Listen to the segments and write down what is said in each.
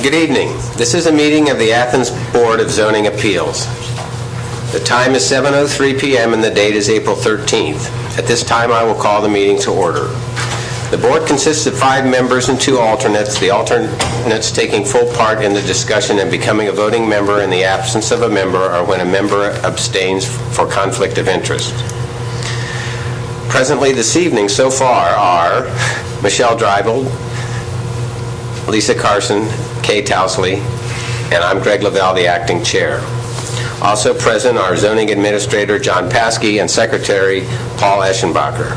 Good evening. This is a meeting of the Athens Board of Zoning Appeals. The time is 7:03 p.m. and the date is April 13th. At this time, I will call the meeting to order. The board consists of 5 members and 2 alternates, the alternates taking full part in the discussion and becoming a voting member in the absence of a member or when a member abstains for conflict of interest. Presently this evening so far are Michelle Dreibold, Lisa Carson, Kay Tousley, and I'm Greg Lavelle, the acting chair. Also present are Zoning Administrator John Paskey and Secretary Paul Eschenbacher.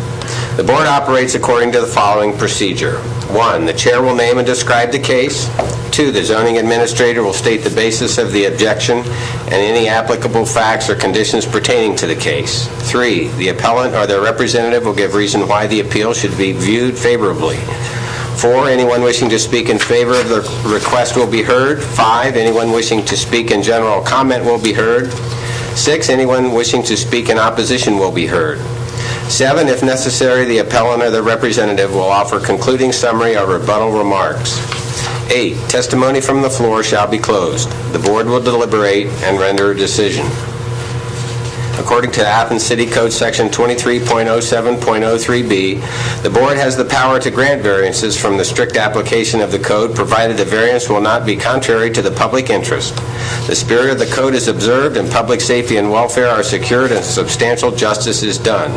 The board operates according to the following procedure. 1, the chair will name and describe the case. 2, the zoning administrator will state the basis of the objection and any applicable facts or conditions pertaining to the case. 3, the appellant or their representative will give reason why the appeal should be viewed favorably. 4, anyone wishing to speak in favor of the request will be heard. 5, anyone wishing to speak in general comment will be heard. 6, anyone wishing to speak in opposition will be heard. 7, if necessary, the appellant or their representative will offer concluding summary or rebuttal remarks. 8, testimony from the floor shall be closed. The board will deliberate and render a decision. According to Athens City Code Section 23.07.03b, the board has the power to grant variances from the strict application of the code, provided the variance will not be contrary to the public interest. The spirit of the code is observed and public safety and welfare are secured and substantial justice is done.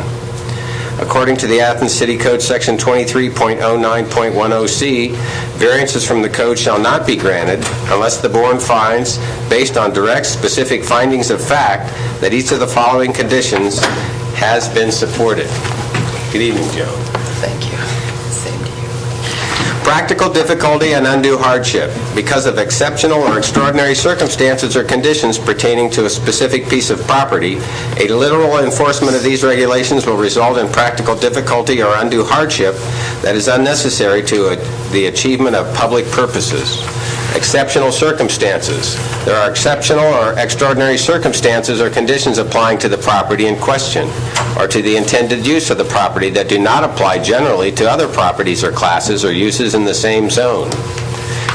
According to the Athens City Code Section 23.09.10c, variances from the code shall not be granted unless the board finds, based on direct, specific findings of fact, that each of the following conditions has been supported. Good evening, Joe. Thank you. Same to you. Practical difficulty and undue hardship. Because of exceptional or extraordinary circumstances or conditions pertaining to a specific piece of property, a literal enforcement of these regulations will result in practical difficulty or undue hardship that is unnecessary to the achievement of public purposes. Exceptional circumstances. There are exceptional or extraordinary circumstances or conditions applying to the property in question or to the intended use of the property that do not apply generally to other properties or classes or uses in the same zone.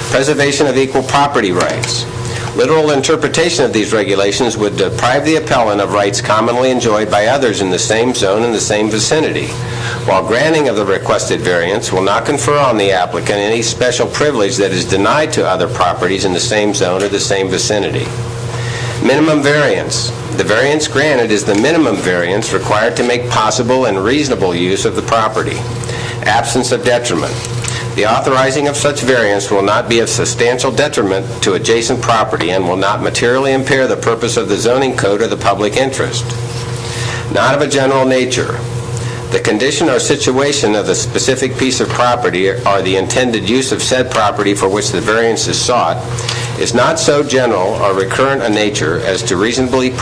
Preservation of equal property rights. Literal interpretation of these regulations would deprive the appellant of rights commonly enjoyed by others in the same zone in the same vicinity, while granting of the requested variance will not confer on the applicant any special privilege that is denied to other properties in the same zone or the same vicinity. Minimum variance. The variance granted is the minimum variance required to make possible and reasonable use of the property. Absence of detriment. The authorizing of such variance will not be of substantial detriment to adjacent property and will not materially impair the purpose of the zoning code or the public interest. Not of a general nature. The condition or situation of the specific piece of property or the intended use of said property for which the variance is sought is not so general or recurrent a nature as to reasonably the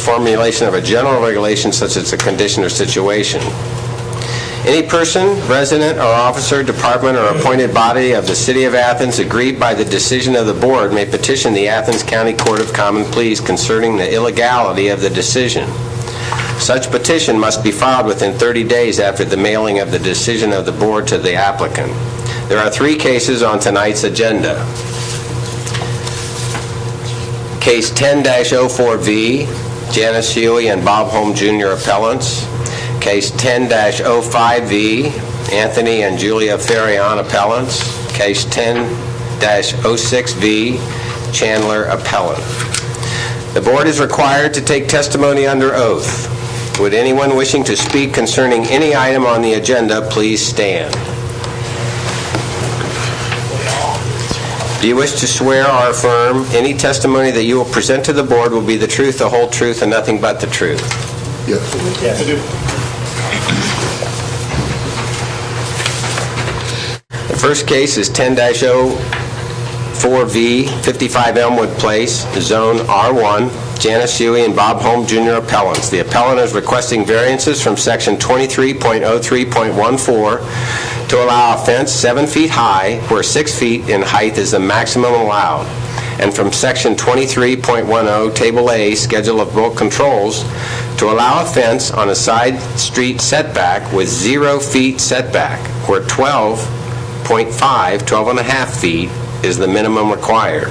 formulation of a general regulation such as a condition or situation. Any person, resident, or officer, department, or appointed body of the City of Athens aggrieved by the decision of the board may petition the Athens County Court of Common Pleas concerning the illegality of the decision. Such petition must be filed within 30 days after the mailing of the decision of the board to the applicant. There are 3 cases on tonight's agenda. Case 10-04V, Janice Huey and Bob Holm Jr. appellants. Case 10-05V, Anthony and Julia Ferrion appellants. Case 10-06V, Chandler appellant. The board is required to take testimony under oath. Would anyone wishing to speak concerning any item on the agenda please stand? Do you wish to swear or affirm any testimony that you will present to the board will be the truth, the whole truth, and nothing but the truth? Yes. Yes. I do. The first case is 10-04V, 55 Elmwood Place, Zone R1, Janice Huey and Bob Holm Jr. appellants. The appellant is requesting variances from Section 23.03.14 to allow a fence 7 feet high where 6 feet in height is the maximum allowed, and from Section 23.10, Table A, Schedule of Bulk Controls, to allow a fence on a side street setback with 0 feet setback where 12 12.5 feet is the minimum required.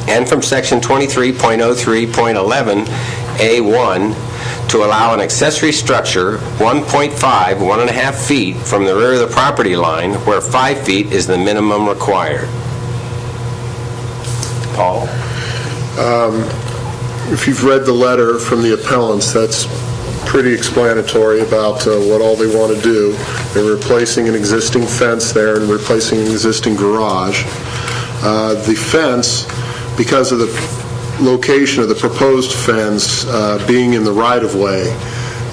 And from Section 23.03.11A1 to allow an accessory structure 1.5 feet from the rear of the property line where 5 feet is the minimum required. Paul? If you've read the letter from the appellants, that's pretty explanatory about what all they want to do. They're replacing an existing fence there and replacing an existing garage. The fence, because of the location of the proposed fence being in the right-of-way,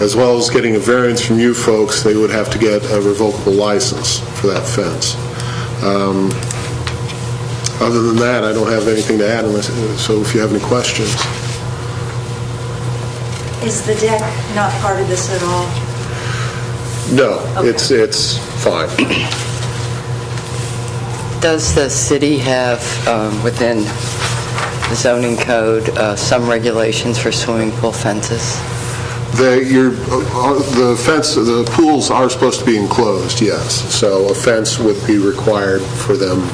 as well as getting a variance from you folks, they would have to get a revocable license for that fence. Other than that, I don't have anything to add, so if you have any questions. Is the deck not part of this at all? No, Okay. it's fine. Does the city have, within the zoning code, some regulations for swimming pool fences? The fence, the pools are supposed to be enclosed, yes. So a fence would be required for them,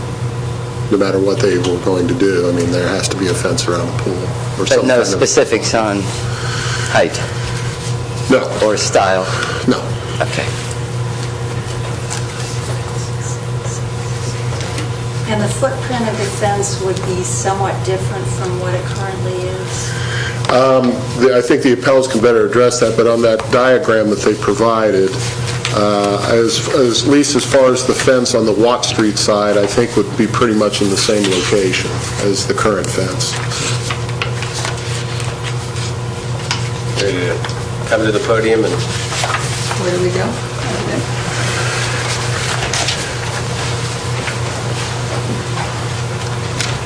no matter what they were going to do. I mean, there has to be a fence around the pool. Or But some no kind of- specifics on height No, or style? no. Okay. And the footprint of the fence would be somewhat different from what it currently is? I think the appellants can better address that, but on that diagram that they provided, at least as far as the fence on the Watt Street side, I think would be pretty much in the same location as the current fence. Ready to come to the podium and... Where do we go?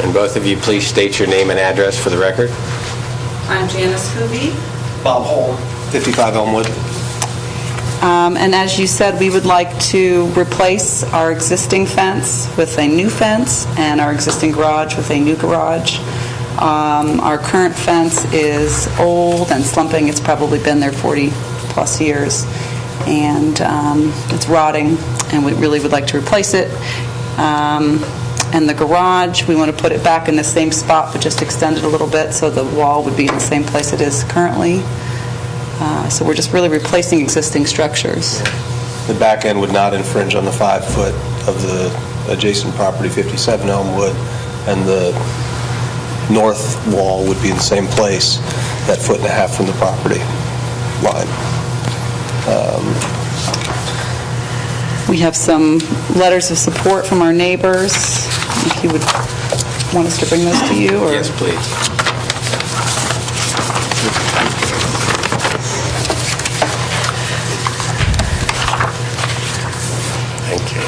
And both of you, please state your name and address for the record. I'm Janice Hoovey. Bob Holm, 55 Elmwood. And as you said, we would like to replace our existing fence with a new fence and our existing garage with a new garage. Our current fence is old and slumping. It's probably been there 40-plus years. And it's rotting, and we really would like to replace it. And the garage, we want to put it back in the same spot, but just extend it a little bit so the wall would be in the same place it is currently. So we're just really replacing existing structures. The back end would not infringe on the 5 foot of the adjacent property, 57 Elmwood, and the north wall would be in the same place, that 1.5 foot from the property line. We have some letters of support from our neighbors. If you would want us to bring those to you, or Yes, please. Thank you.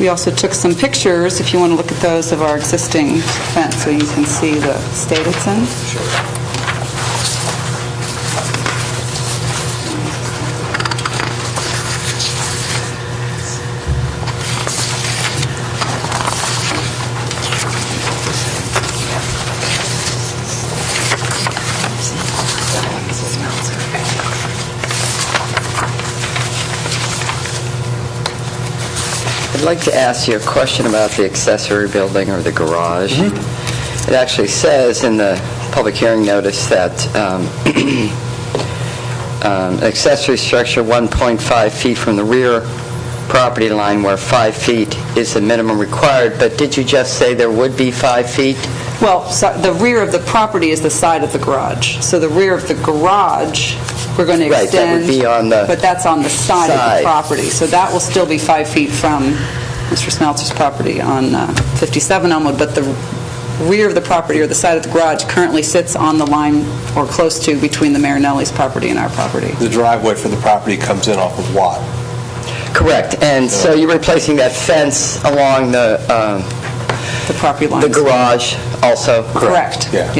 we also took some pictures, if you want to look at those, of our existing fence, so you can see the state it's in. I'd like to ask you a question about the accessory building or the garage. It actually says in the public hearing notice that accessory structure 1.5 feet from the rear property line where 5 feet is the minimum required, but did you just say there would be 5 feet? Well, so the rear of the property is the side of the garage. So the rear of the garage, we're going to Right, extend. that would be on the But that's on the side of side. the property. So that will still be 5 feet from Mr. Smeltzer's property on 57 Elmwood. But the rear of the property, or the side of the garage, currently sits on the line or close to between the Marinelli's property and our property. The driveway for the property comes in off of Watt. Correct. And so you're replacing that fence along the property line. garage also? Correct. Yeah.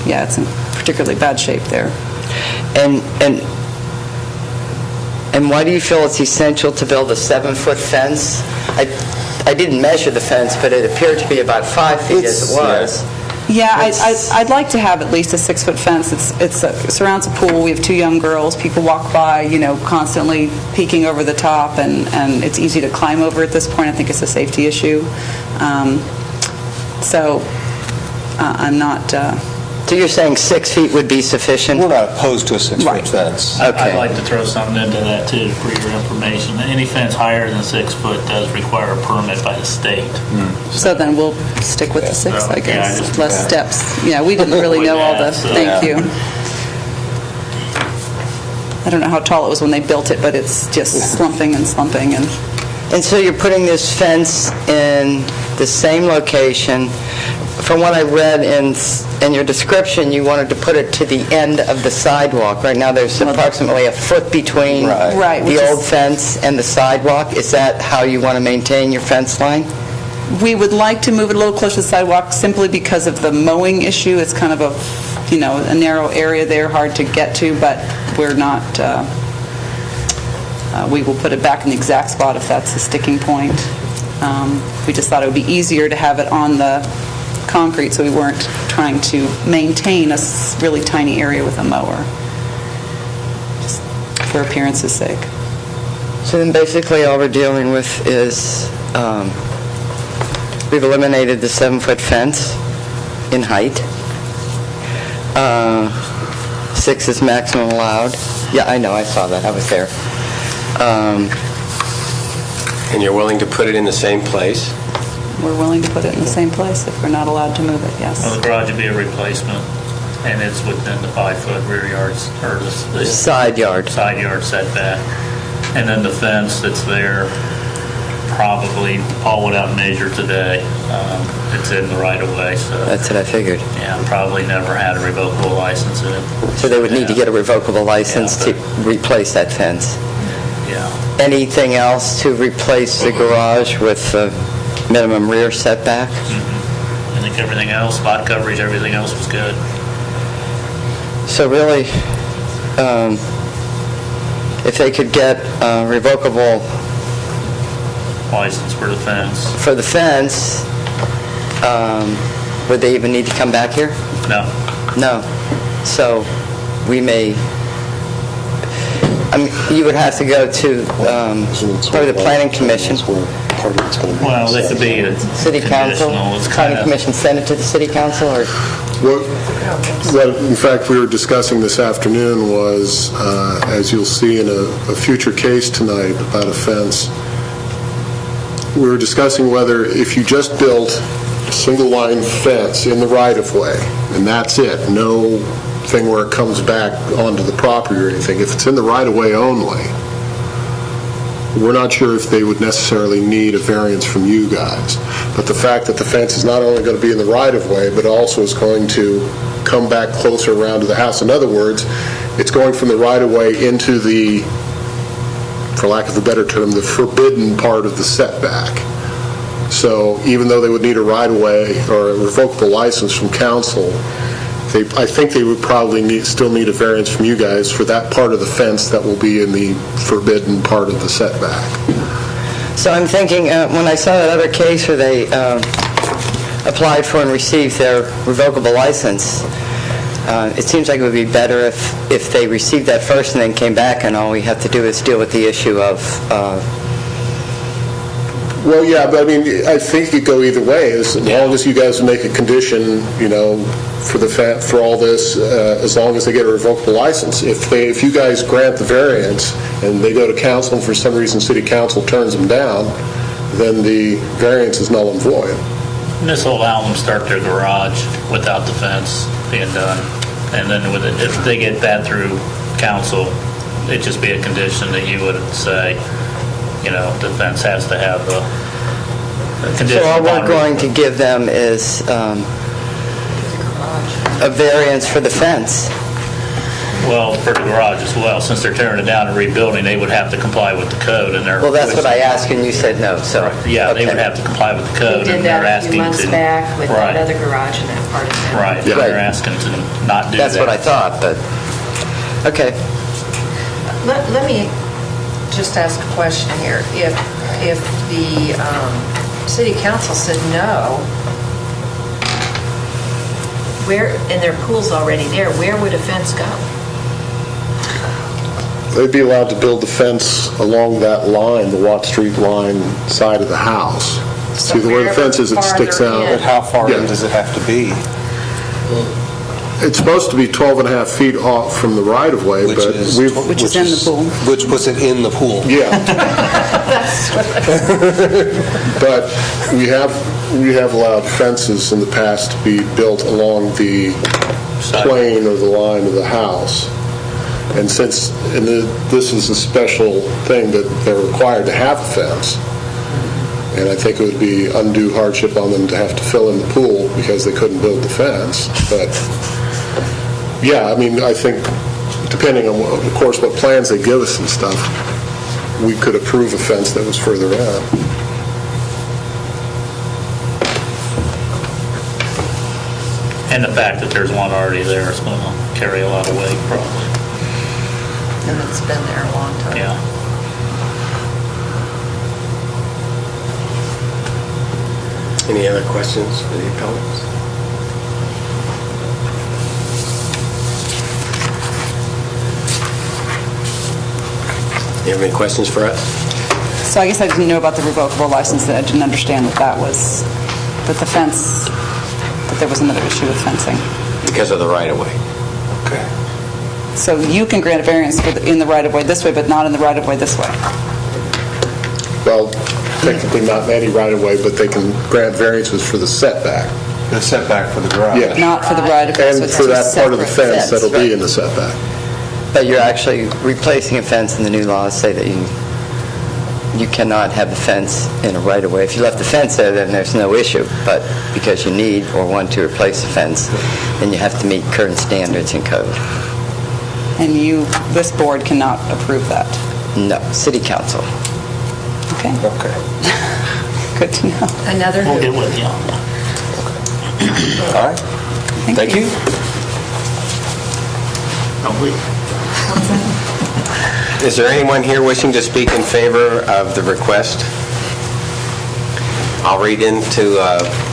Yeah, it's in particularly bad shape there. And why do you feel it's essential to build a 7-foot fence? I didn't measure the fence, but it appeared to be about 5 feet as it was. Yeah, It's- I'd like to have at least a 6-foot fence. It surrounds a pool. We have 2 young girls. People walk by, constantly peeking over the top, and it's easy to climb over at this point. I think it's a safety issue. So I'm not... So you're saying 6 feet would be sufficient? We're not opposed to a 6-foot Right. fence. Okay. I'd like to throw something into that too, for your information. Any fence higher than 6 foot does require a permit by the state. So then we'll stick with the 6, I Yeah, guess. just- Less steps. Yeah, we didn't really know all the... Avoid that, so- Thank you. I don't know how tall it was when they built it, but it's just slumping and slumping and... And so you're putting this fence in the same location. From what I read in your description, you wanted to put it to the end of the sidewalk. Right now, there's approximately a foot between Right, which the is- old fence and the sidewalk. Is that how you want to maintain your fence line? We would like to move it a little closer to the sidewalk simply because of the mowing issue. It's kind of a narrow area there, hard to get to, but we're not, we will put it back in the exact spot if that's the sticking point. We just thought it would be easier to have it on the concrete so we weren't trying to maintain a really tiny area with a mower, just for appearance's sake. So then basically all we're dealing with is, we've eliminated the 7-foot fence in height. 6 is maximum allowed. Yeah, I know, I saw that, I was there. And you're willing to put it in the same place? We're willing to put it in the same place if we're not allowed to move it, Well, yes. the garage would be a replacement, and it's within the 5-foot rear yards, or the Side yard. side yard setback. And then the fence that's there, probably, Paul went out and measured today. It's in the right of way, so, That's what I figured. yeah, probably never had a revocable license in it. So they would need to get a revocable license Yeah, to replace that fence. Yeah. Anything else to replace the garage with the minimum rear setback? I think everything else, lot coverage, everything else was good. So really, if they could get a revocable License for the fence. for the fence, would they even need to come back here? No. No. So we may, you would have to go to probably the planning commission, Well, that could be a city council, conditional. It's planning kinda- commission, send it to the city council, or? What, in fact, we were discussing this afternoon was, as you'll see in a future case tonight about a fence, we were discussing whether if you just built a single-line fence in the right-of-way, and that's it, no thing where it comes back onto the property or anything, if it's in the right-of-way only, we're not sure if they would necessarily need a variance from you guys. But the fact that the fence is not only going to be in the right-of-way, but also is going to come back closer around to the house. In other words, it's going from the right-of-way into the, for lack of a better term, the forbidden part of the setback. So even though they would need a right-of-way or a revocable license from council, I think they would probably still need a variance from you guys for that part of the fence that will be in the forbidden part of the setback. So I'm thinking, when I saw that other case where they applied for and received their revocable license, it seems like it would be better if they received that first and then came back, and all we have to do is deal with the issue of... Well, yeah, but I mean, I think it could go either way, as long as you guys make a condition, for all this, as long as they get a revocable license. If you guys grant the variance and they go to council and for some reason city council turns them down, then the variance is null and void. And this will allow them to start their garage without the fence being done. And then if they get that through council, it'd just be a condition that you would say, the fence has to have a condition. So all upon we're going to give them is a variance for the fence. Well, for the garage as well, since they're tearing it down and rebuilding, they would have to comply with the code, and they're... Well, that's what I asked, and you said no, so... Yeah, they would okay. have to comply with the We code, did and they're that a few asking to... months back with Right. that other garage in that part of town. Right, Yeah. they're asking to not do that. That's what I thought, but, okay. Let me just ask a question here. If the city council said no, and their pool's already there, where would a fence go? They'd be allowed to build the fence along that line, the Watt Street line side of the house. See, where the fence is, it sticks Farther out. in. But how far in Yeah. does it have to be? It's supposed to be 12 and a half feet off from the right-of-way, Which but is- we've... Which is in the pool. Which puts it in the pool. Yeah. But we have allowed fences in the past to be built along the plane or the line of the house. And this is a special thing that they're required to have a fence, and I think it would be undue hardship on them to have to fill in the pool because they couldn't build the fence. But, yeah, I mean, I think, depending on, of course, what plans they give us and stuff, we could approve a fence that was further out. And the fact that there's one already there is going to carry a lot of weight, probably. And it's been there a long time. Yeah. Any other questions for the appellants? You have any questions for us? So I guess I didn't know about the revocable license, that I didn't understand that the fence, that there was another issue with fencing. Because of the right-of-way. Okay. So you can grant a variance in the right-of-way this way, but not in the right-of-way this way? Well, technically not any right-of-way, but they can grant variances for the setback. The setback for the garage. Yeah. Not for the right-of-way, so And it's for two that part of the separate fence that'll right. be in the setback. But you're actually replacing a fence, and the new laws say that you cannot have the fence in a right-of-way. If you left the fence there, then there's no issue, but because you need or want to replace the fence, then you have to meet current standards and code. And this board cannot approve that? No, city council. Okay, Okay. good to know. Another We'll get who? with you. All right. Thank you. Is there anyone here wishing to speak in favor of the request? I'll read into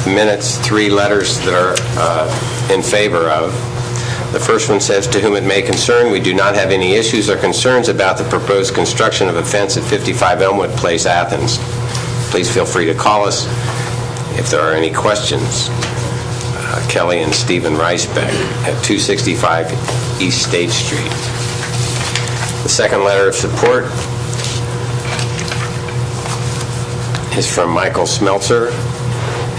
minutes 3 letters that are in favor of. The first one says, "To whom it may concern, we do not have any issues or concerns about the proposed construction of a fence at 55 Elmwood Place, Athens. Please feel free to call us if there are any questions." Kelly and Stephen Reisbeck at 265 East State Street. The second letter of support is from Michael Smeltzer.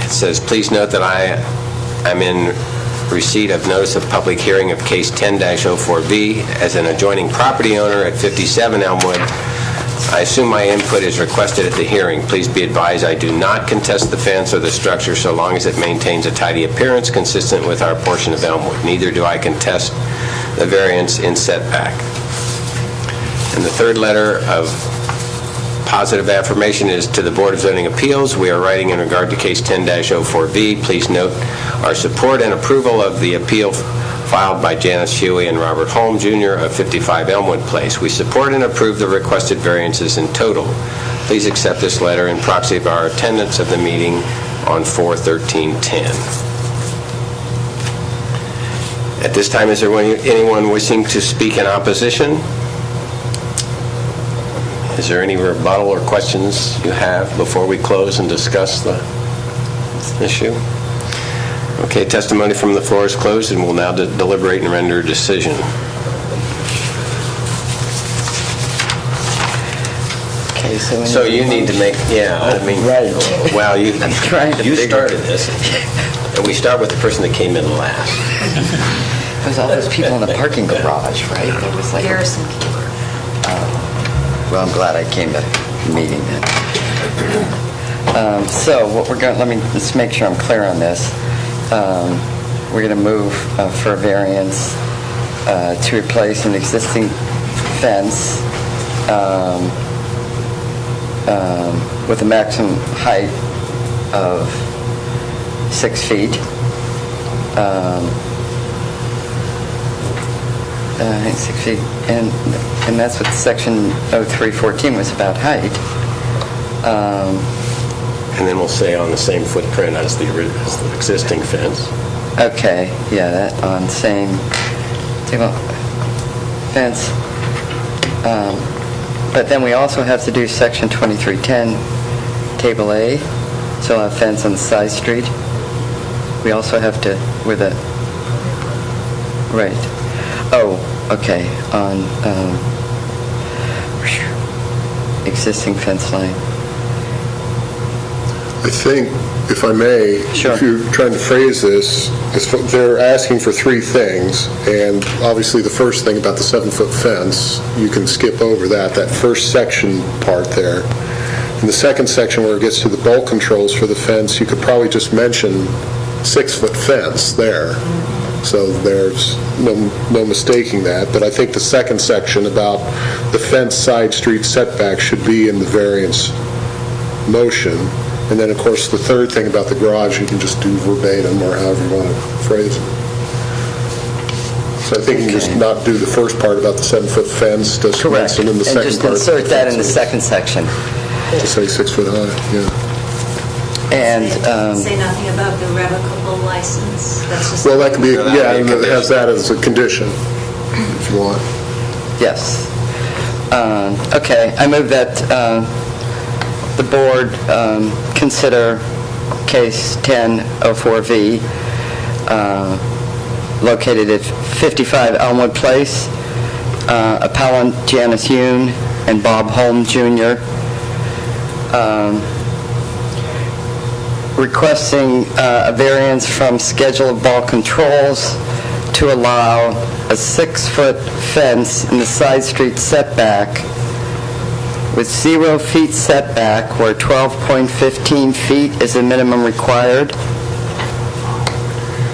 It says, "Please note that I'm in receipt of notice of public hearing of case 10-04B as an adjoining property owner at 57 Elmwood. I assume my input is requested at the hearing. Please be advised I do not contest the fence or the structure so long as it maintains a tidy appearance consistent with our portion of Elmwood. Neither do I contest the variance in setback." And the third letter of positive affirmation is to the Board of Zoning Appeals. We are writing in regard to case 10-04B. Please note our support and approval of the appeal filed by Janice Huey and Robert Holm, Jr. of 55 Elmwood Place. We support and approve the requested variances in total. Please accept this letter in proxy of our attendance of the meeting on 4/13/10. At this time, is there anyone wishing to speak in opposition? Is there any rebuttal or questions you have before we close and discuss the issue? Okay, testimony from the floor is closed, and we'll now deliberate and render a decision. Okay, so... So you need to make, I mean, Right. well, you trying to figure- started this, and we start with the person that came in last. There was all those people in the parking garage, right? There was like... Garrison Keeler. Well, I'm glad I came to the meeting then. So what we're going, let's make sure I'm clear on this. We're going to move for a variance to replace an existing fence with a maximum height of 6 feet. I think 6 feet, and that's what section 0314 was about, height. And then we'll say on the same footprint as the existing fence. Okay, yeah, that on same fence. But then we also have to do section 2310, table A, so a fence on the side street. We also have to, with a, right. Oh, okay, on existing fence line. I think, if I may, Sure. if you're trying to phrase this, they're asking for three things, and obviously the first thing about the 7-foot fence, you can skip over that first section part there. In the second section where it gets to the bulk controls for the fence, you could probably just mention 6-foot fence there. So there's no mistaking that, but I think the second section about the fence side street setback should be in the variance motion. And then, of course, the third thing about the garage, you can just do verbatim or however you want to phrase it. So I think you can just not do the first part about the 7-foot fence, just Correct. mention in the second part. And just insert that in the second section. To say 6 foot high, yeah. And, Say nothing about the revocable license. That's just. Well, that can be, That yeah, would be a and it has that as a condition, if you want. yes. Okay, I move that the board consider case 1004V, located at 55 Elmwood Place, appellant Janice Yoon and Bob Holm Jr., requesting a variance from schedule of bulk controls to allow a 6-foot fence in the side street setback with 0 feet setback where 12.15 feet is the minimum required,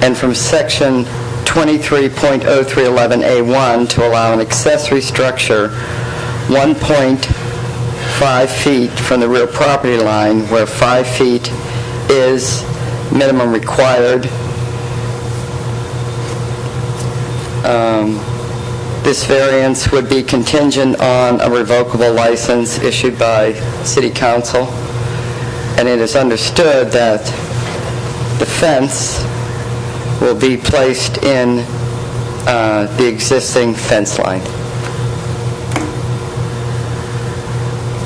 and from section 23.0311A1 to allow an accessory structure 1.5 feet from the rear property line where 5 feet is minimum required. This variance would be contingent on a revocable license issued by City Council, and it is understood that the fence will be placed in the existing fence line.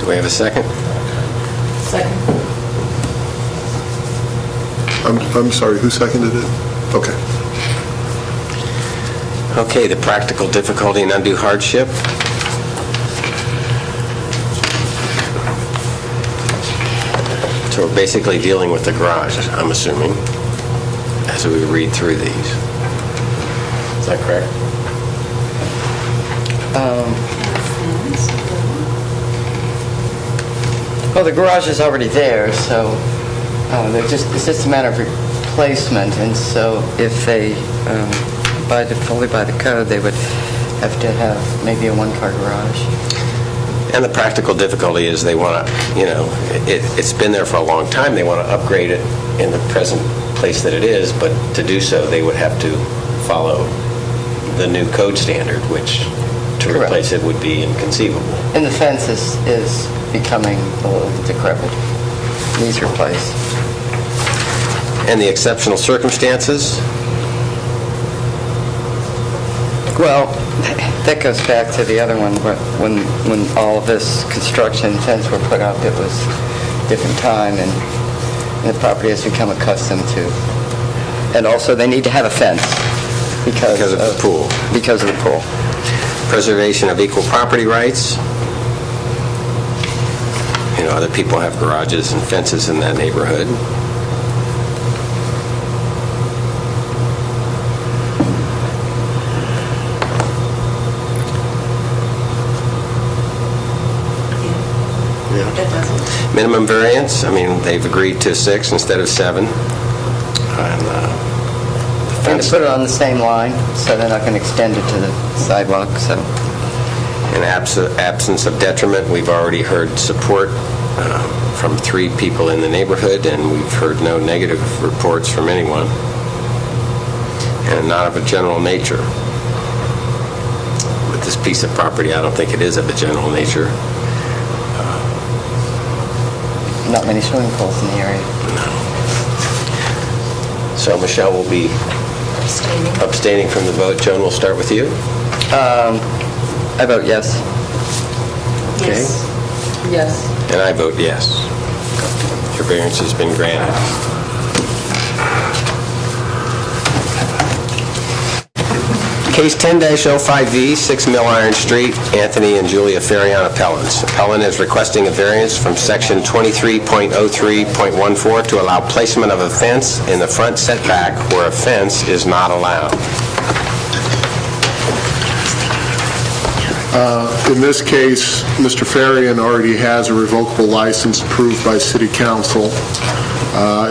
Do we have a second? I'm sorry, who seconded it? Okay. Okay, the practical difficulty and undue hardship. So we're basically dealing with the garage, I'm assuming, as we read through these. Is that correct? Well, the garage is already there, so it's just a matter of replacement, and so if they fully by the code, they would have to have maybe a one-car garage. And the practical difficulty is they want to, it's been there for a long time, they want to upgrade it in the present place that it is, but to do so, they would have to follow the new code standard, which to Correct. replace it would be inconceivable. And the fence is becoming a little decrepit, needs replaced. And the exceptional circumstances? Well, that goes back to the other one, but when all of this construction fence were put up, it was a different time, and the property has become accustomed to. And also, they need to have a fence because Because of the pool. Because of the pool. Preservation of equal property rights. Other people have garages and fences in that neighborhood. That doesn't. Minimum variance, they've agreed to 6 instead of 7. And And to put it on the same line, so they're not going to extend it to the sidewalk, so. in absence of detriment, we've already heard support from 3 people in the neighborhood, and we've heard no negative reports from anyone, and not of a general nature. With this piece of property, I don't think it is of a general nature. not many swimming pools in the area. So Michelle will be abstaining from the vote. Joan, we'll start with you. I vote yes. Yes. Yes. And I vote yes. Your variance has been granted. Case 10-05V, 6 Mill Iron Street, Anthony and Julia Farion appellants. Appellant is requesting a variance from section 23.03.14 to allow placement of a fence in the front setback where a fence is not allowed. In this case, Mr. Farion already has a revocable license approved by City Council.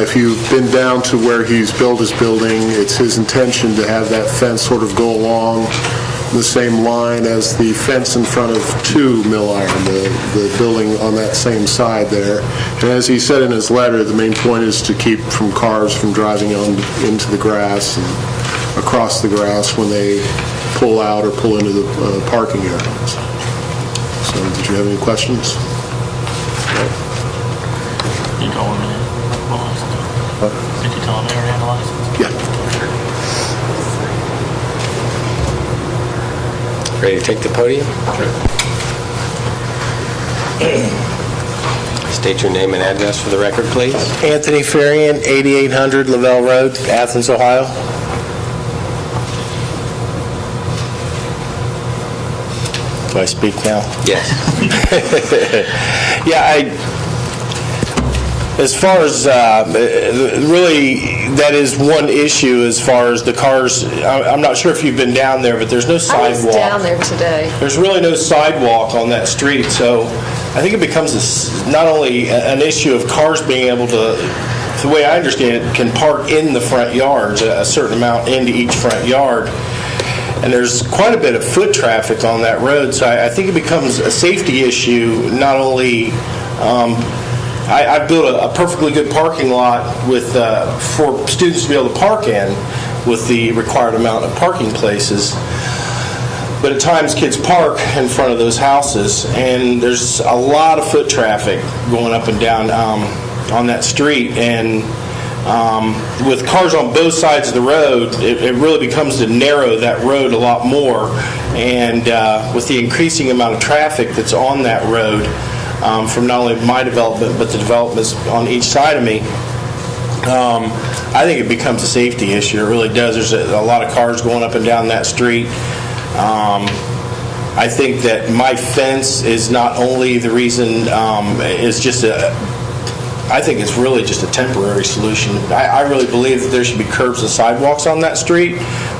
If you've been down to where he's built his building, it's his intention to have that fence sort of go along the same line as the fence in front of 2 Mill Iron, the building on that same side there. And as he said in his letter, the main point is to keep cars from driving on into the grass and across the grass when they pull out or pull into the parking areas. So, did you have any questions? You told him the license? Did you tell him they already had a license? Yeah. Ready to take the podium? State your name and address for the record, please. Anthony Farion, 8800 Lavelle Road, Athens, Ohio. Do I speak now? Yes. Yeah, as far as, really, that is one issue as far as the cars. I'm not sure if you've been down there, but there's no sidewalk. I was down there today. There's really no sidewalk on that street, so I think it becomes not only an issue of cars being able to, the way I understand it, can park in the front yards, a certain amount into each front yard. And there's quite a bit of foot traffic on that road, so I think it becomes a safety issue, not only, I've built a perfectly good parking lot with for students to be able to park in with the required amount of parking places. But at times kids park in front of those houses, and there's a lot of foot traffic going up and down on that street. And with cars on both sides of the road, it really becomes to narrow that road a lot more. And with the increasing amount of traffic that's on that road, from not only my development but the developments on each side of me, I think it becomes a safety issue. It really does. There's a lot of cars going up and down that street. I think that my fence is not only the reason, it's just I think it's really just a temporary solution. I really believe that there should be curbs and sidewalks on that street,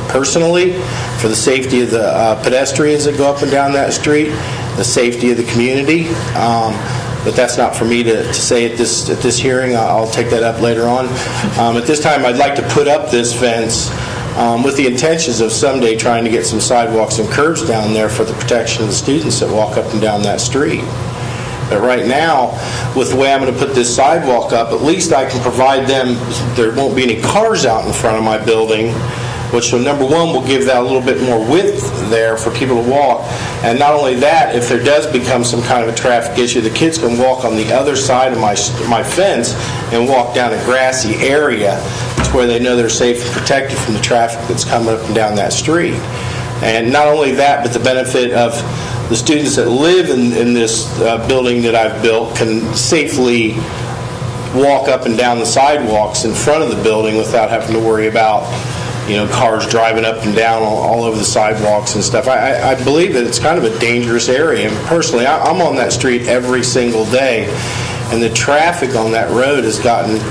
personally, for the safety of the pedestrians that go up and down that street, the safety of the community. But that's not for me to say at this hearing. I'll take that up later on. At this time, I'd like to put up this fence with the intentions of someday trying to get some sidewalks and curbs down there for the protection of the students that walk up and down that street. But right now, with the way I'm going to put this sidewalk up, at least I can provide them, there won't be any cars out in front of my building, which, number one, will give that a little bit more width there for people to walk. And not only that, if there does become some kind of a traffic issue, the kids can walk on the other side of my fence and walk down a grassy area to where they know they're safe and protected from the traffic that's coming up and down that street. And not only that, but the benefit of the students that live in this building that I've built can safely walk up and down the sidewalks in front of the building without having to worry about, cars driving up and down all over the sidewalks and stuff. I believe that it's kind of a dangerous area. And personally, I'm on that street every single day, and the traffic on that road has gotten.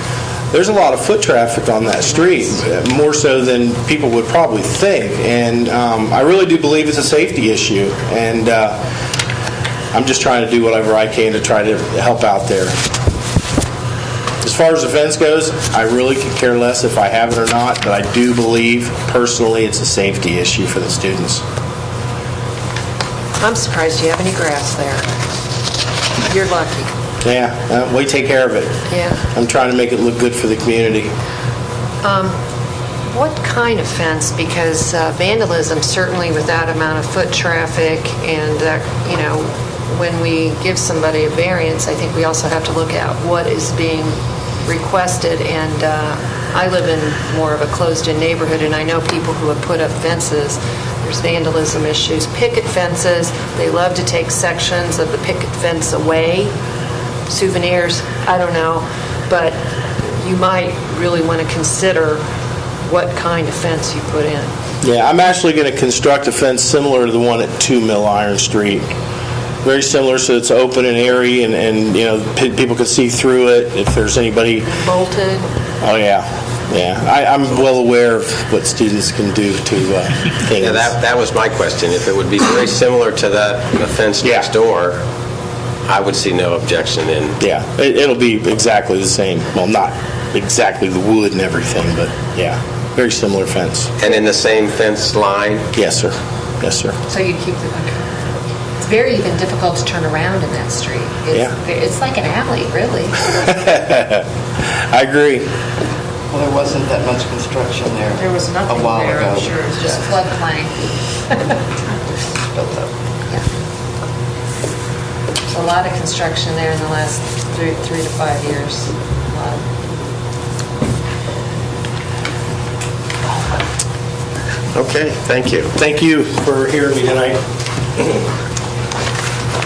There's a lot of foot traffic on that street, more so than people would probably think. And I really do believe it's a safety issue. And I'm just trying to do whatever I can to try to help out there. As far as the fence goes, I really could care less if I have it or not, but I do believe, personally, it's a safety issue for the students. I'm surprised you have any grass there. You're lucky. Yeah, we take care of it. Yeah. I'm trying to make it look good for the community. What kind of fence? Because vandalism, certainly with that amount of foot traffic and, when we give somebody a variance, I think we also have to look at what is being requested, and I live in more of a closed-in neighborhood, and I know people who have put up fences. There's vandalism issues. Picket fences, they love to take sections of the picket fence away. Souvenirs, I don't know, but you might really want to consider what kind of fence you put in. Yeah, I'm actually going to construct a fence similar to the one at 2 Mill Iron Street. Very similar, so it's open and airy, and people can see through it if there's anybody. Bolted. Oh, yeah. I'm well aware of what students can do to things. Yeah, that was my question. If it would be very similar to the fence next door, I would see no objection in. Yeah, it'll be exactly the same. Well, not exactly the wood and everything, but yeah, very similar fence. And in the same fence line? Yes, sir. Yes, sir. So you'd keep the, it's very even difficult to turn around in that street. It's like an alley, really. I agree. Well, there wasn't that much construction there. There was nothing a while there, ago. I'm sure. It was just floodplain. Built up. There's a lot of construction there in the last 3 to 5 years. A lot. Okay, thank you. Thank you for hearing me tonight.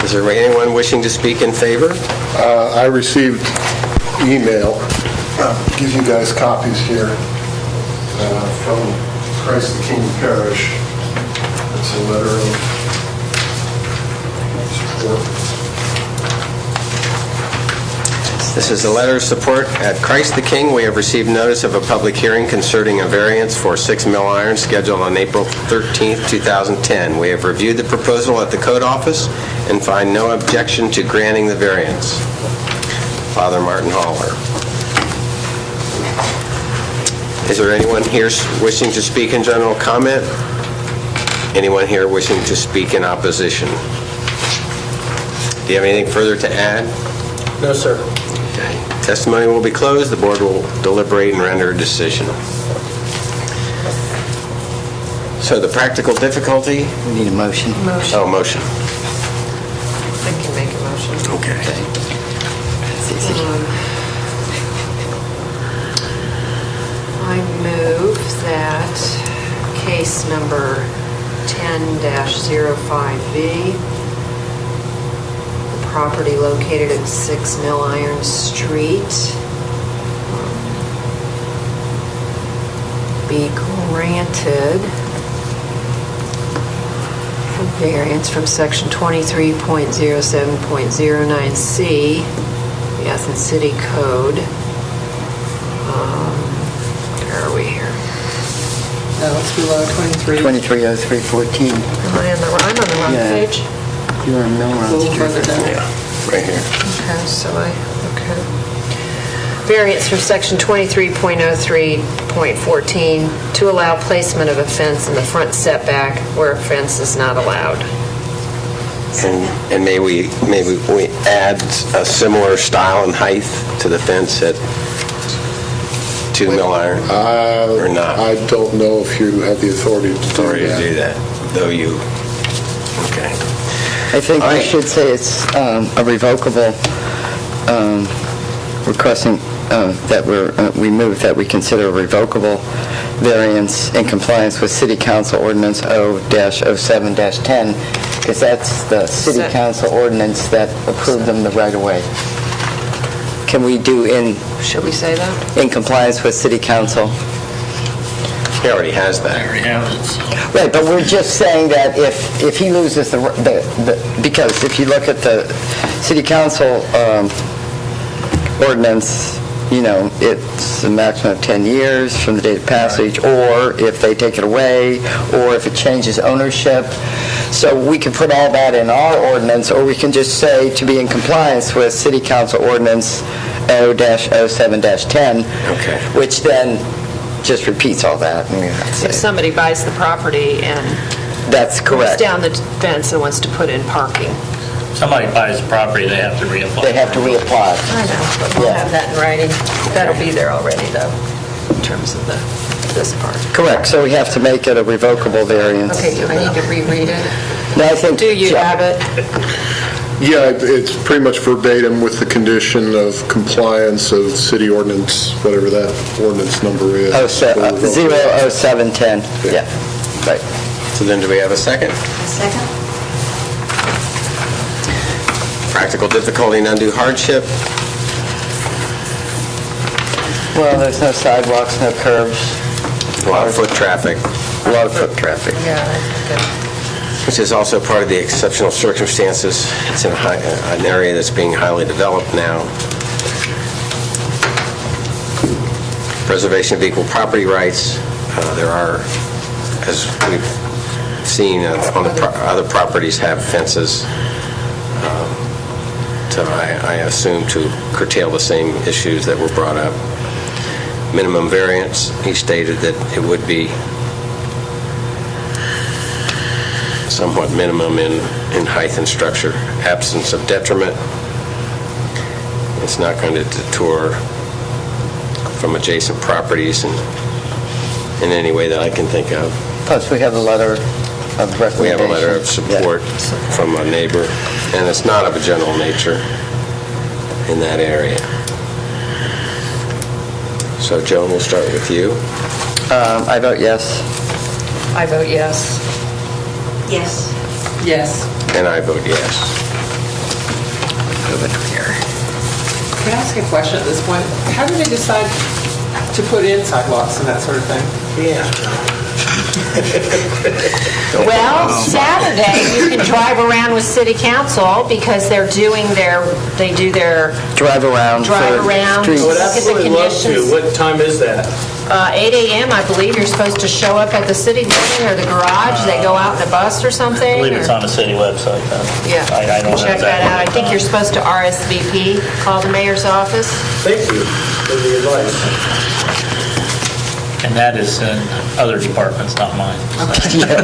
Is there anyone wishing to speak in favor? I received email, I'll give you guys copies here, from Christ the King Parish. It's a letter of support. This is a letter of support. At Christ the King, we have received notice of a public hearing concerning a variance for 6 Mill Iron scheduled on April 13th, 2010. We have reviewed the proposal at the code office and find no objection to granting the variance. Father Martin Haller. Is there anyone here wishing to speak in general comment? Anyone here wishing to speak in opposition? Do you have anything further to add? No, sir. Okay. Testimony will be closed. The board will deliberate and render a decision. So the practical difficulty? We need a motion. Oh, motion. I can make a motion. Okay. It's easy. I move that case number 10-05B, the property located at 6 Mill Iron Street, be granted a variance from section 23.07.09C, the Athens City Code. Where are we here? No, it's below 23. 230314. I'm on the wrong Yeah. page. You're in Millrose Street. Yeah, right here. Okay, okay. Variance from section 23.03.14 to allow placement of a fence in the front setback where a fence is not allowed. And may we add a similar style and height to the fence at 2 Mill Iron? Or not? I don't know if you have the authority to do that. Though you, okay. I think All we right. should say it's a revocable, requesting that we move that we consider a revocable variance in compliance with City Council Ordinance O-07-10, because that's the City Council ordinance that approved them the right of way. Can we do Should we say that? in compliance with City Council? He already has that. Right, but we're just saying that if he loses because if you look at the City Council ordinance, it's a maximum of 10 years from the date of passage, or if they take it away, or if it changes ownership. So we can put all that in our ordinance, or we can just say to be in compliance with City Council Ordinance O-07-10, Okay. which then just repeats all that. If somebody buys the property and That's goes correct. down the fence and wants to put in parking. Somebody buys the property, they have to reapply. They have to reapply. I know, but we'll Yeah. have that in writing. That'll be there already, though, in terms of this part. Correct, so we have to make it a revocable variance. Okay, do I need to reread it? No, I think... Do you have it? Yeah, it's pretty much verbatim with the condition of compliance of city ordinance, whatever that ordinance number is. 00710, yeah, right. So then do we have a second? A second? Practical difficulty and undue hardship. Well, there's no sidewalks, no curbs, A lot of foot traffic, a lot of foot traffic. Yeah, that's good. which is also part of the exceptional circumstances. It's in an area that's being highly developed now. Preservation of equal property rights. There are, as we've seen on the other properties, have fences. So I assume to curtail the same issues that were brought up. Minimum variance, he stated that it would be somewhat minimum in height and structure. Absence of detriment. It's not going to detour from adjacent properties in any way that I can think of. Plus, we have a letter of recommendation. We have a letter of support from a neighbor, and it's not of a general nature in that area. So, Joan, we'll start with you. I vote yes. I vote yes. Yes. Yes. And I vote yes. Over here. Can I ask a question at this point? How do they decide to put in sidewalks and that sort of thing? Well, Saturday, you can drive around with city council because they do their Drive around. drive for around, streets. look at the conditions. What time is that? 8 a.m., I believe you're supposed to show up at the city building or the garage. They go out in a bus or something. I believe it's or- on the city website, though. Yeah, I don't know check that out. I exactly think what you're time. supposed to RSVP, call the mayor's office. Thank you for the advice. And that is in other departments, not mine. You don't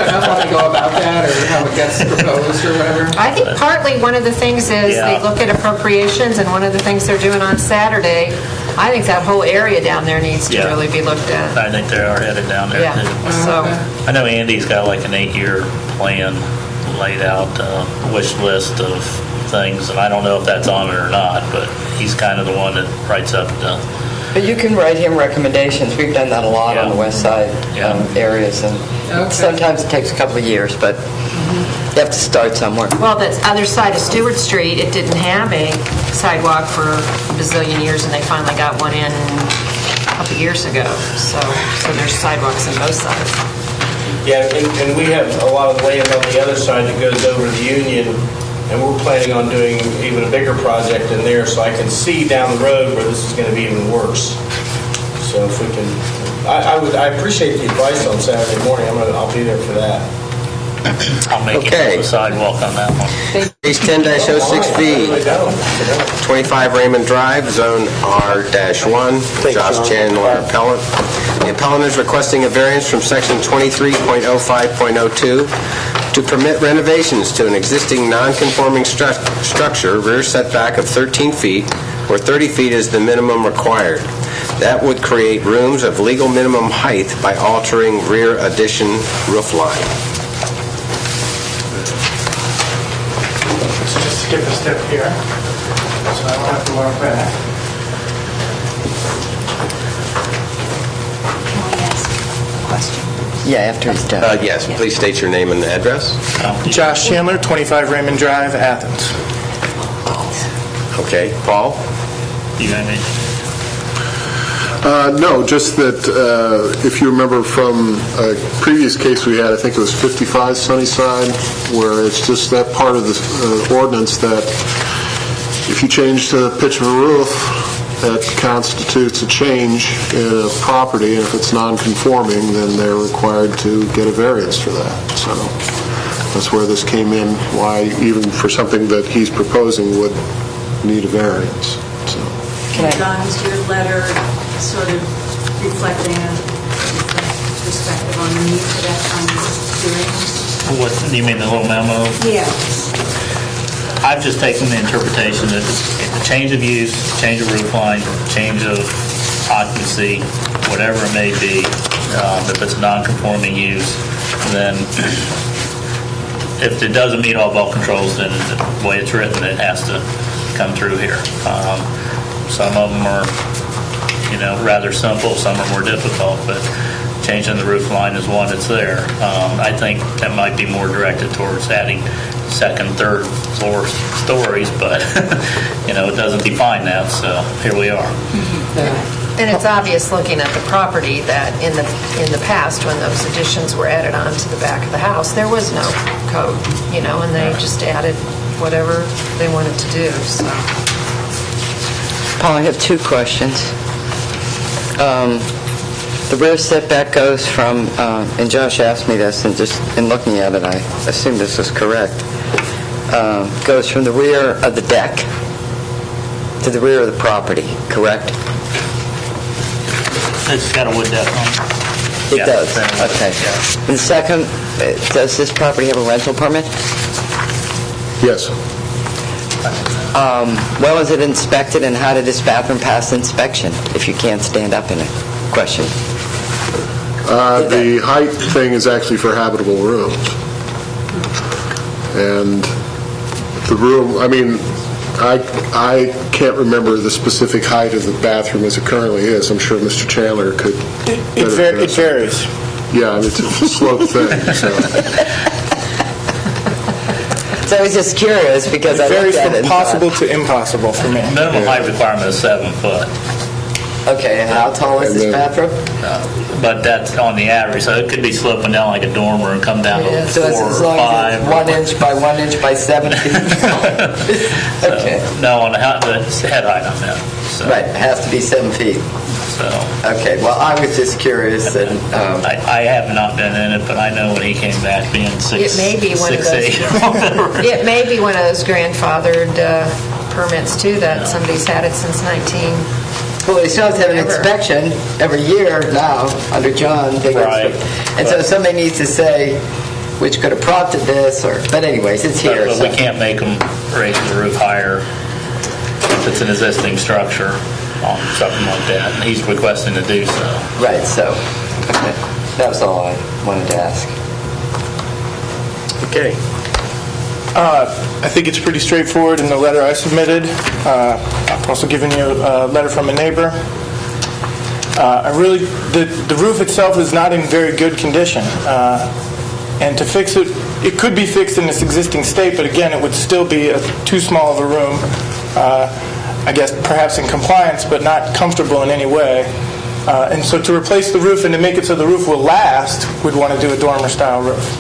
know how they go about that or how it gets proposed or whatever? I think partly one of the things is they Yeah. look at appropriations, and one of the things they're doing on Saturday, I think that whole area down there needs to Yeah. really be looked at. I think they are headed down there, Yeah, too. so, I know Andy's got like an 8-year plan laid out, wish list of things, and I don't know if that's on it or not, but he's kind of the one that writes up the, But you can write him recommendations. We've done that a lot on the Yeah. west side Yeah. areas, and Okay. sometimes it takes a couple of years, but you have to start somewhere. well, the other side of Stewart Street, it didn't have a sidewalk for a bazillion years, and they finally got one in a couple years ago. So there's sidewalks on both sides. Yeah, and we have a lot of land on the other side that goes over the Union, and we're planning on doing even a bigger project in there, so I can see down the road where this is going to be even worse. So if we can, I appreciate the advice on Saturday morning. I'll be there for that. I'll make Okay. it a sidewalk on that one. Case 10-06B, 25 Raymond Drive, Zone R-1, Josh Chandler, appellant. The appellant is requesting a variance from Section 23.05.02 to permit renovations to an existing non-conforming structure, rear setback of 13 feet, where 30 feet is the minimum required. That would create rooms of legal minimum height by altering rear addition roof line. Let's just skip a step here, so I don't have to walk back. Can we ask a question? Yeah, after he's done. Yes, please state your name and address. Josh Chandler, 25 Raymond Drive, Athens. Okay, Paul? You got any? No, just that if you remember from a previous case we had, I think it was 55 Sunnyside, where it's just that part of the ordinance that if you change the pitch of a roof, that constitutes a change in a property, and if it's non-conforming, then they're required to get a variance for that. So that's where this came in, why even for something that he's proposing would need a variance. So. Don, is your letter sort of reflecting a perspective on the need for that kind of doing? What, you mean the little memo? Yeah. I've just taken the interpretation that a change of use, change of roof line, change of occupancy, whatever it may be, if it's non-conforming use, then if it doesn't meet all bulk controls, then the way it's written, it has to come through here. Some of them are, rather simple, some are more difficult, but changing the roof line is one that's there. I think that might be more directed towards adding second, third floor stories, but, it doesn't define that, so here we are. And it's obvious, looking at the property, that in the past, when those additions were added on to the back of the house, there was no code, and they just added whatever they wanted to do, so. Paul, I have two questions. The rear setback goes from, and Josh asked me this, and just in looking at it, I assume this is correct, goes from the rear of the deck to the rear of the property, correct? It's got a wood deck on it. It Yeah, does, fair. okay. Yeah. And second, does this property have a rental permit? Yes. When was it inspected, and how did this bathroom pass inspection, if you can't stand up in it? Question. The height thing is actually for habitable rooms. And the room, I can't remember the specific height of the bathroom as it currently is. I'm sure Mr. Chandler could. It varies. Yeah, it's a slope thing, so. So I was just curious, because I It varies looked at it from and possible thought, to impossible for me. Minimum height requirement is 7 foot. okay, and how tall is this And then- bathroom? But that's on the average, so it could be sloping down like a dormer and come down to So 4 it's as or long as 5. it's 1 inch by 1 inch by 7 feet? Okay. No, on the head height on that. So, Right, it has to be 7 feet. So, Okay, well, I was just curious, and, I have not been in it, but I know when he came back being 6'8". It may be one of those. It may be one of those grandfathered permits too, that somebody's had it since 19. well, they still have to have an Ever. inspection every year now, under John. Right. And so somebody needs to say which could have prompted this, but anyways, it's here. But so- we can't make them raise the roof higher if it's an existing structure on something like that. And he's requesting to do so. Right, so, okay. That was all I wanted to ask. Okay. I think it's pretty straightforward in the letter I submitted. I've also given you a letter from a neighbor. The roof itself is not in very good condition. And to fix it, it could be fixed in its existing state, but again, it would still be too small of a room. I guess perhaps in compliance, but not comfortable in any way. And so to replace the roof and to make it so the roof will last, we'd want to do a dormer-style roof.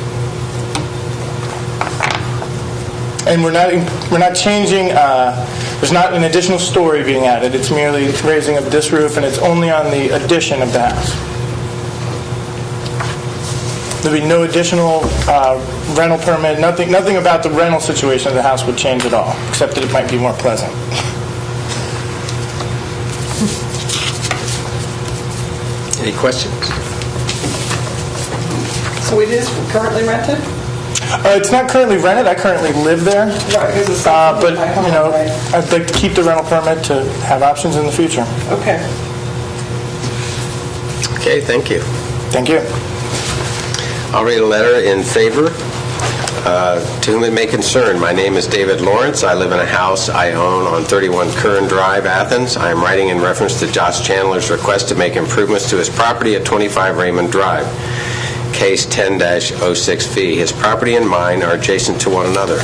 And we're not changing, there's not an additional story being added. It's merely raising of this roof, and it's only on the addition of the house. There'll be no additional rental permit, nothing about the rental situation of the house would change at all, except that it might be more pleasant. Any questions? So it is currently rented? It's not currently rented. I currently live there. Right, because it's But, I'd like to keep the rental permit to have options in the future. Okay. Okay, thank you. Thank you. I'll read a letter in favor. To whom it may concern, my name is David Lawrence. I live in a house I own on 31 Curran Drive, Athens. I am writing in reference to Josh Chandler's request to make improvements to his property at 25 Raymond Drive. Case 10-06V. His property and mine are adjacent to one another.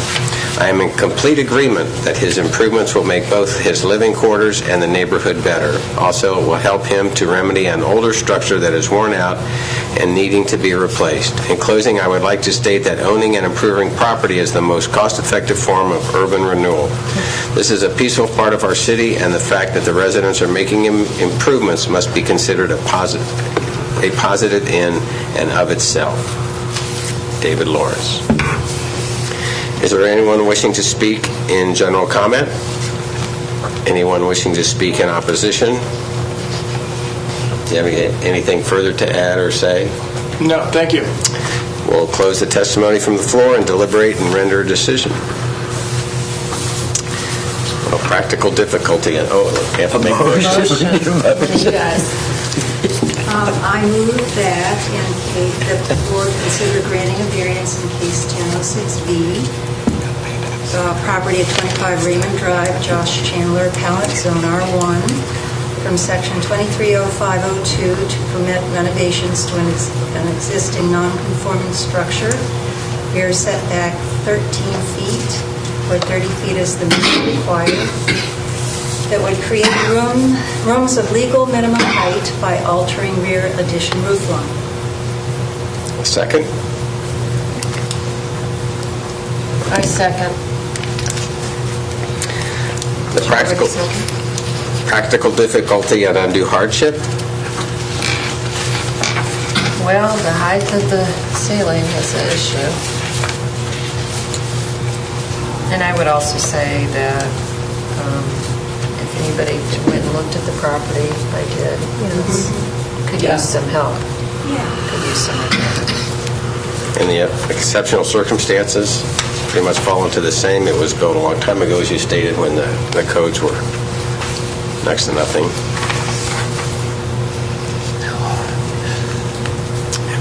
I am in complete agreement that his improvements will make both his living quarters and the neighborhood better. Also, it will help him to remedy an older structure that is worn out and needing to be replaced. In closing, I would like to state that owning and improving property is the most cost-effective form of urban renewal. This is a peaceful part of our city, and the fact that the residents are making improvements must be considered a positive in and of itself. David Lawrence. Is there anyone wishing to speak in general comment? Anyone wishing to speak in opposition? Do you have anything further to add or say? No, thank you. We'll close the testimony from the floor and deliberate and render a decision. Well, practical difficulty. And, have to make a motion. You guys. I move that in case the board consider granting a variance in case 1006B, property at 25 Raymond Drive, Josh Chandler, Appellant, Zone R1, from Section 230502 to permit renovations to an existing non-conforming structure. Rear setback 13 feet, where 30 feet is the minimum required. That would create rooms of legal minimum height by altering rear addition roof line. Second? I second. The practical difficulty and undue hardship? Well, the height of the ceiling is an issue. And I would also say that if anybody went and looked at the property, I did, could use some help. Could use some help. In the exceptional circumstances, pretty much fall into the same. It was built a long time ago, as you stated, when the codes were next to nothing.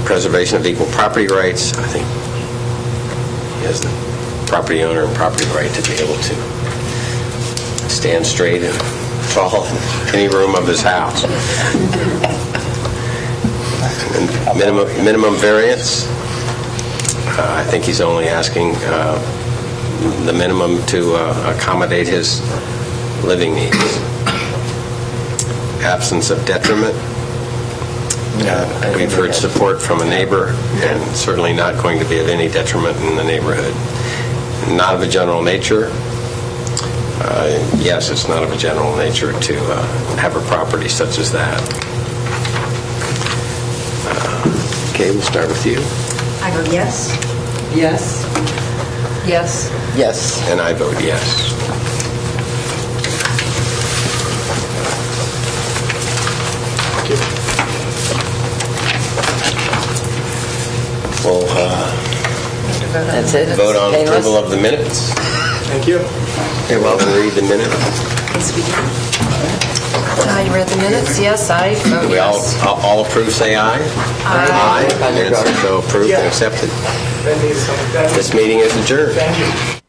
Preservation of equal property rights. I think he has the property owner and property right to be able to stand straight and tall in any room of his house. And minimum variance. I think he's only asking the minimum to accommodate his living needs. Absence of detriment. We've heard support from a neighbor, and certainly not going to be of any detriment in the neighborhood. Not of a general nature. Yes, it's not of a general nature to have a property such as that. Okay, we'll start with you. I vote yes. Yes. Yes. Yes. And I vote yes. We'll That's it? vote on Painless? approval of the minutes. Thank you. You're welcome to read the minutes. You read the minutes? Yes, I vote We yes. all approve, say aye. Aye. Minutes are so approved and accepted. This meeting is adjourned. Thank you.